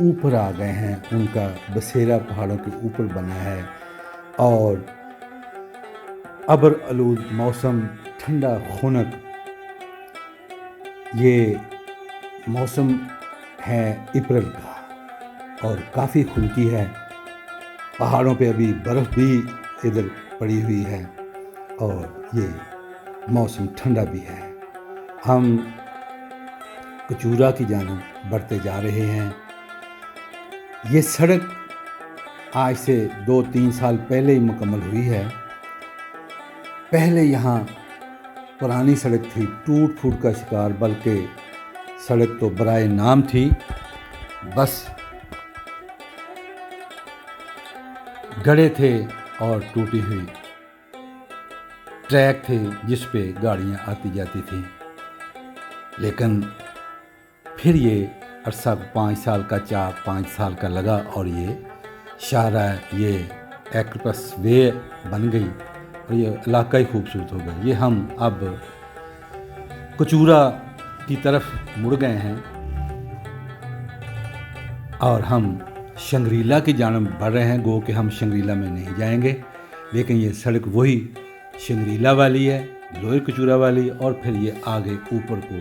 اوپر آ گئے ہیں، ان کا بسیرا پہاڑوں کے اوپر بنا ہے، اور ابر آلود موسم، ٹھنڈا خنک یہ موسم ہے اپریل کا، اور کافی کھلتی ہے، پہاڑوں پہ ابھی برف بھی ادھر پڑی ہوئی ہے، اور یہ موسم ٹھنڈا بھی ہے۔ ہم کچورا کی جانب بڑھتے جا رہے ہیں۔ یہ سڑک آج سے 2-3 سال پہلے ہی مکمل ہوئی ہے۔ پہلے یہاں پرانی سڑک تھی، ٹوٹ پھوٹ کا شکار، بلکہ سڑک تو برائے نام تھی، بس گڑھے تھے اور ٹوٹی ہوئی ٹریک تھے جس پہ گاڑیاں آتی جاتی تھیں۔ لیکن پھر یہ عرصہ 5 سال کا 4-5 سال کا لگا، اور یہ شاہراہ، یہ ایکسپریس وے بن گئی، اور یہ علاقہ ہی خوبصورت ہو گیا۔ یہ ہم اب کچورا کی طرف مڑ گئے ہیں، اور ہم شنگریلا کی جانب بڑھ رہے ہیں۔ گو کہ ہم شنگریلا میں نہیں جائیں گے، لیکن یہ سڑک وہی شنگریلا والی ہے، لوئر کچورا والی، اور پھر یہ آگے اوپر کو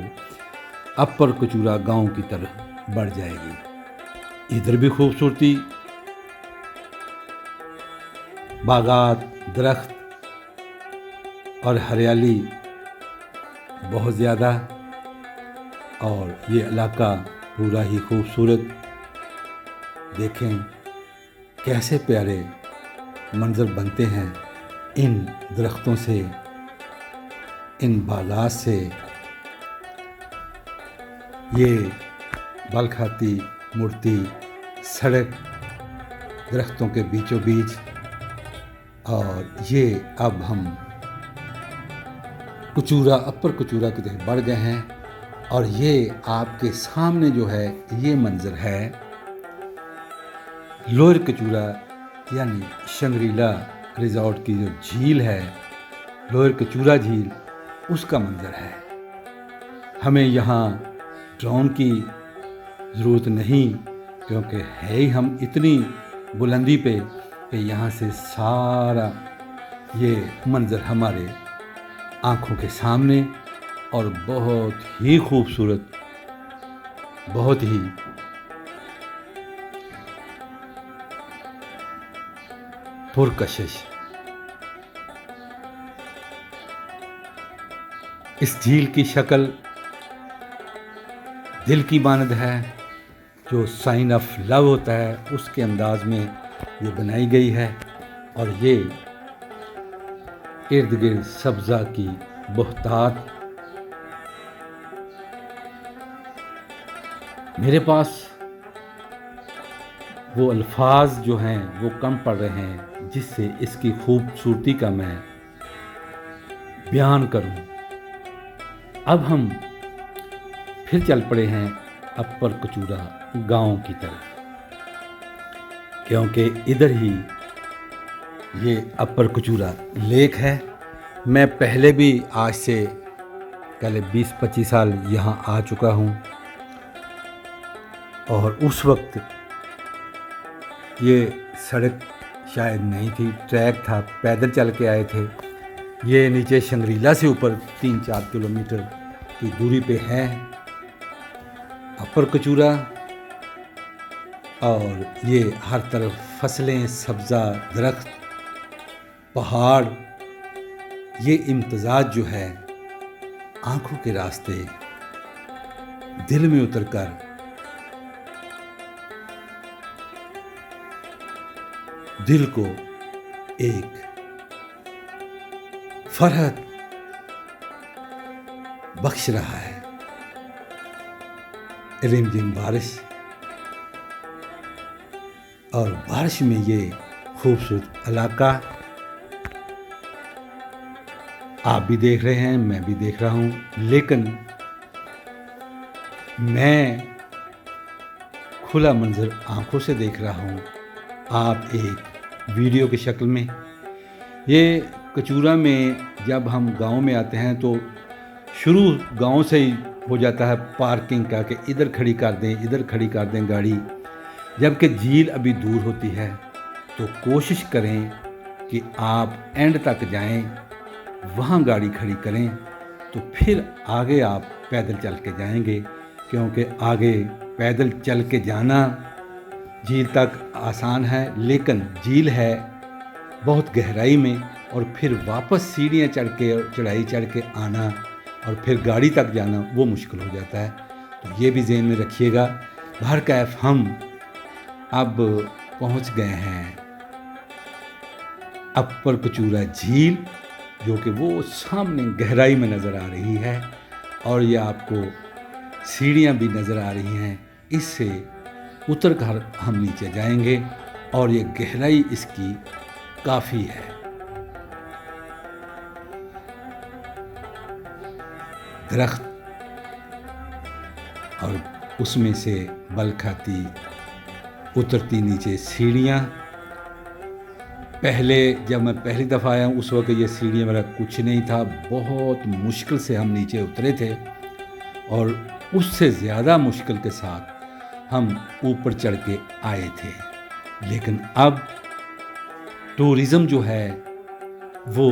اپر کچورا گاؤں کی طرف بڑھ جائے گی۔ ادھر بھی خوبصورتی، باغات، درخت اور ہریالی بہت زیادہ، اور یہ علاقہ پورا ہی خوبصورت۔ دیکھیں کیسے پیارے منظر بنتے ہیں ان درختوں سے، ان باغات سے۔ یہ بل کھاتی مڑتی سڑک درختوں کے بیچوں بیچ، اور یہ اب ہم کچورا، اپر کچورا کی طرف بڑھ گئے ہیں، اور یہ آپ کے سامنے جو ہے یہ منظر ہے لوئر کچورا یعنی شنگریلا ریزورٹ کی جو جھیل ہے، لوئر کچورا جھیل، اس کا منظر ہے۔ ہمیں یہاں ڈرون کی ضرورت نہیں، کیونکہ ہے ہی ہم اتنی بلندی پہ کہ یہاں سے سارا یہ منظر ہمارے آنکھوں کے سامنے، اور بہت ہی خوبصورت، بہت ہی پرکشش۔ اس جھیل کی شکل دل کی مانند ہے، جو سائن آف لو ہوتا ہے اس کے انداز میں یہ بنائی گئی ہے، اور یہ ارد گرد سبزہ کی بہتات۔ میرے پاس وہ الفاظ جو ہیں وہ کم پڑ رہے ہیں جس سے اس کی خوبصورتی کا میں بیان کروں۔ اب ہم پھر چل پڑے ہیں اپر کچورا گاؤں کی طرف، کیونکہ ادھر ہی یہ اپر کچورا لیک ہے۔ میں پہلے بھی آج سے پہلے 20-25 سال یہاں آ چکا ہوں، اور اس وقت یہ سڑک شاید نہیں تھی، ٹریک تھا، پیدل چل کے آئے تھے۔ یہ نیچے شنگریلا سے اوپر 3-4 کلومیٹر کی دوری پہ ہے اپر کچورا، اور یہ ہر طرف فصلیں، سبزہ، درخت، پہاڑ، یہ امتزاج جو ہے آنکھوں کے راستے دل میں اتر کر دل کو ایک فرحت بخش رہا ہے۔ رم جم بارش، اور بارش میں یہ خوبصورت علاقہ آپ بھی دیکھ رہے ہیں، میں بھی دیکھ رہا ہوں، لیکن میں کھلا منظر آنکھوں سے دیکھ رہا ہوں، آپ ایک ویڈیو کی شکل میں۔ یہ کچورا میں جب ہم گاؤں میں آتے ہیں تو شروع گاؤں سے ہی ہو جاتا ہے پارکنگ کا، کہ ادھر کھڑی کر دیں، ادھر کھڑی کر دیں گاڑی، جبکہ جھیل ابھی دور ہوتی ہے تو کوشش کریں کہ آپ اینڈ تک جائیں، وہاں گاڑی کھڑی کریں، تو پھر آگے آپ پیدل چل کے جائیں گے، کیونکہ آگے پیدل چل کے جانا جھیل تک آسان ہے، لیکن جھیل ہے بہت گہرائی میں، اور پھر واپس سیڑھیاں چڑھ کے اور چڑھائی چڑھ کے آنا اور پھر گاڑی تک جانا وہ مشکل ہو جاتا ہے۔ تو یہ بھی ذہن میں رکھیے گا۔ بہرکیف ہم اب پہنچ گئے ہیں اپر کچورا جھیل، جو کہ وہ سامنے گہرائی میں نظر آ رہی ہے، اور یہ آپ کو سیڑھیاں بھی نظر آ رہی ہیں۔ اس سے اتر کر ہم نیچے جائیں گے، اور یہ گہرائی اس کی کافی ہے۔ درخت اور اس میں سے بل کھاتی اترتی نیچے سیڑھیاں۔ پہلے جب میں پہلی دفعہ آیا ہوں اس وقت یہ سیڑھیاں میرا کچھ نہیں تھا، بہت مشکل سے ہم نیچے اترے تھے، اور اس سے زیادہ مشکل کے ساتھ ہم اوپر چڑھ کے آئے تھے۔ لیکن اب ٹورزم جو ہے وہ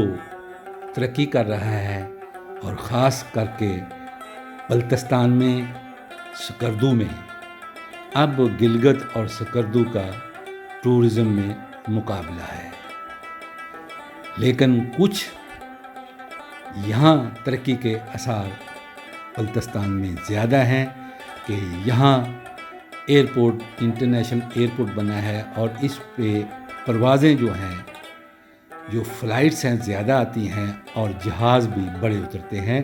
ترقی کر رہا ہے، اور خاص کر کے بلتستان میں، سکردو میں، اب گلگت اور سکردو کا ٹورزم میں مقابلہ ہے۔ لیکن کچھ یہاں ترقی کے آثار بلتستان میں زیادہ ہیں کہ یہاں ایئرپورٹ، انٹرنیشنل ایئرپورٹ بنا ہے، اور اس پہ پروازیں جو ہیں، جو فلائٹس ہیں زیادہ آتی ہیں، اور جہاز بھی بڑے اترتے ہیں،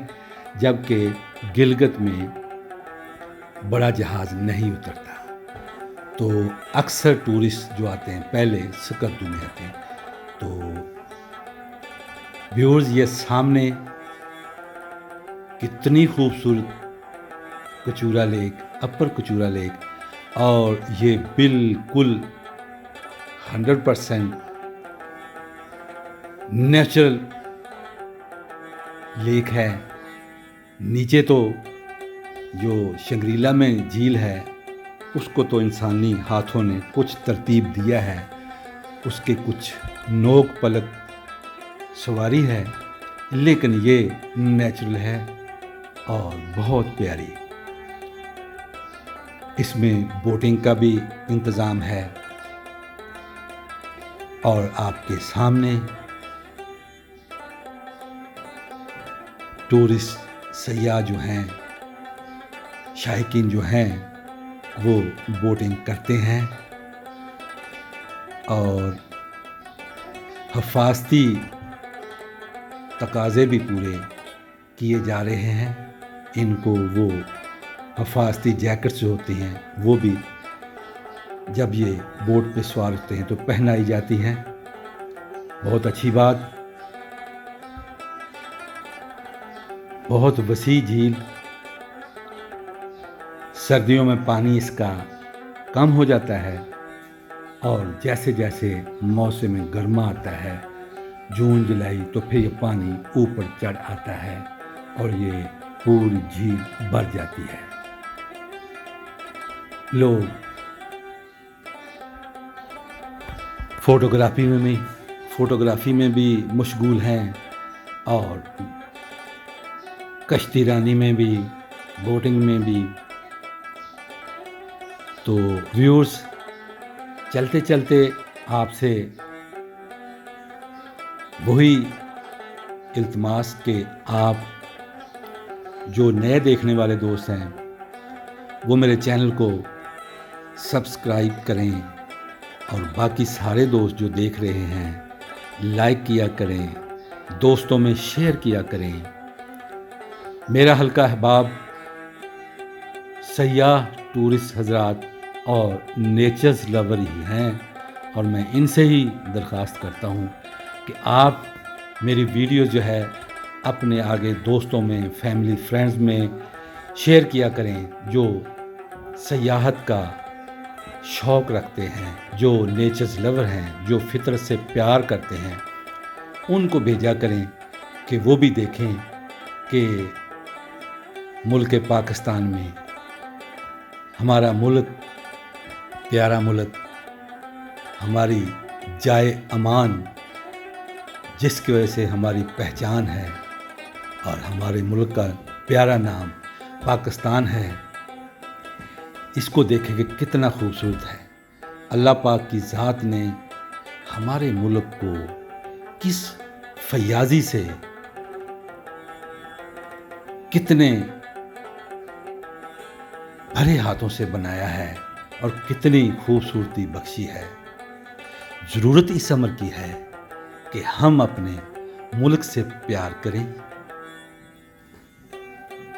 جبکہ گلگت میں بڑا جہاز نہیں اترتا۔ تو اکثر ٹورسٹ جو آتے ہیں پہلے سکردو میں آتے ہیں۔ تو ویورز، یہ سامنے کتنی خوبصورت کچورا لیک، اپر کچورا لیک، اور یہ بالکل 100% نیچرل لیک ہے۔ نیچے تو جو شنگریلا میں جھیل ہے اس کو تو انسانی ہاتھوں نے کچھ ترتیب دیا ہے، اس کے کچھ نوک پلک سواری ہے، لیکن یہ نیچرل ہے اور بہت پیاری۔ اس میں بوٹنگ کا بھی انتظام ہے، اور آپ کے سامنے ٹورسٹ سیاح جو ہیں، شائقین جو ہیں، وہ بوٹنگ کرتے ہیں، اور حفاظتی تقاضے بھی پورے کیے جا رہے ہیں۔ ان کو وہ حفاظتی جیکٹس جو ہوتی ہیں وہ بھی جب یہ بوٹ پہ سوار ہوتے ہیں تو پہنائی جاتی ہیں۔ بہت اچھی بات۔ بہت وسیع جھیل، سردیوں میں پانی اس کا کم ہو جاتا ہے، اور جیسے جیسے موسم گرما آتا ہے، جون جولائی، تو پھر یہ پانی اوپر چڑھ آتا ہے اور یہ پوری جھیل بھر جاتی ہے۔ لوگ فوٹوگرافی میں بھی مشغول ہیں، اور کشتی رانی میں بھی، بوٹنگ میں بھی۔ تو ویورز، چلتے چلتے آپ سے وہی التماس کہ آپ جو نئے دیکھنے والے دوست ہیں وہ میرے چینل کو سبسکرائب کریں، اور باقی سارے دوست جو دیکھ رہے ہیں لائک کیا کریں، دوستوں میں شیئر کیا کریں۔ میرا حلقہ احباب سیاح، ٹورسٹ حضرات اور نیچرز لور ہی ہیں، اور میں ان سے ہی درخواست کرتا ہوں کہ آپ میری ویڈیو جو ہے اپنے آگے دوستوں میں، فیملی فرینڈز میں شیئر کیا کریں، جو سیاحت کا شوق رکھتے ہیں، جو نیچرز لور ہیں، جو فطرت سے پیار کرتے ہیں، ان کو بھیجا کریں کہ وہ بھی دیکھیں کہ ملک پاکستان میں، ہمارا ملک پیارا ملک ہماری جائے امان، جس کی وجہ سے ہماری پہچان ہے، اور ہمارے ملک کا پیارا نام پاکستان ہے، اس کو دیکھیں کہ کتنا خوبصورت ہے۔ اللہ پاک کی ذات نے ہمارے ملک کو کس فیاضی سے، کتنے بھرے ہاتھوں سے بنایا ہے اور کتنی خوبصورتی بخشی ہے۔ ضرورت اس امر کی ہے کہ ہم اپنے ملک سے پیار کریں،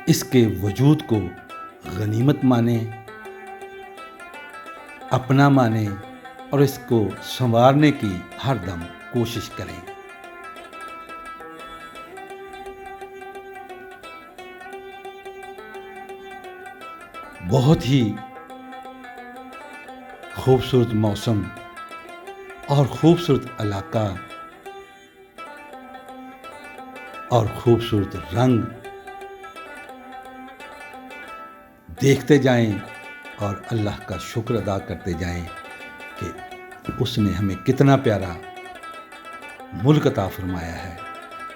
اس کے وجود کو غنیمت مانیں، اپنا مانیں، اور اس کو سنوارنے کی ہر دم کوشش کریں۔ بہت ہی خوبصورت موسم اور خوبصورت علاقہ اور خوبصورت رنگ دیکھتے جائیں اور اللہ کا شکر ادا کرتے جائیں کہ اس نے ہمیں کتنا پیارا ملک عطا فرمایا ہے۔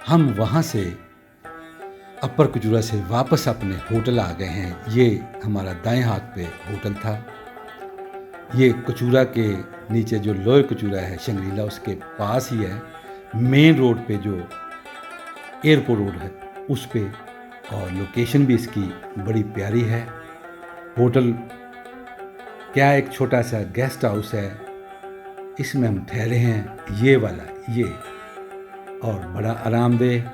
ہم وہاں سے اپر کچورا سے واپس اپنے ہوٹل آ گئے ہیں۔ یہ ہمارا دائیں ہاتھ پہ ہوٹل تھا۔ یہ کچورا کے نیچے جو لوئر کچورا ہے شنگریلا، اس کے پاس ہی ہے، مین روڈ پہ جو ایئرپورٹ روڈ ہے اس پہ، اور لوکیشن بھی اس کی بڑی پیاری ہے۔ ہوٹل کیا ایک چھوٹا سا گیسٹ ہاؤس ہے، اس میں ہم ٹھہرے ہیں، یہ والا، یہ، اور بڑا آرام دہ